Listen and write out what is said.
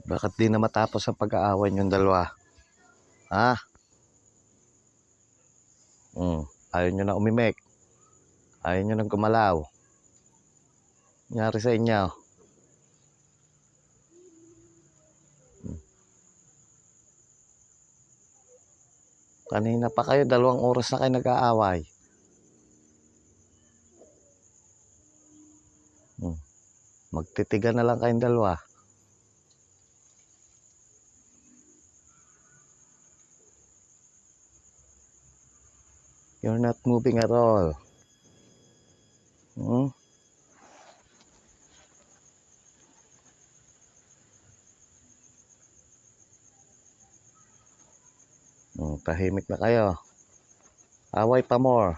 Bakit di na matapos ang pag-aaway yung dalawa? Ha? Ayaw nyo na umimik. Ayaw nyo nang gumalaw. Nangyari sa inyo. Kanina pa kayo, 2 oras na kayo nag-aaway. Magtitigan na lang kayong dalawa. You're not moving at all. Tahimik na kayo. Away pa more.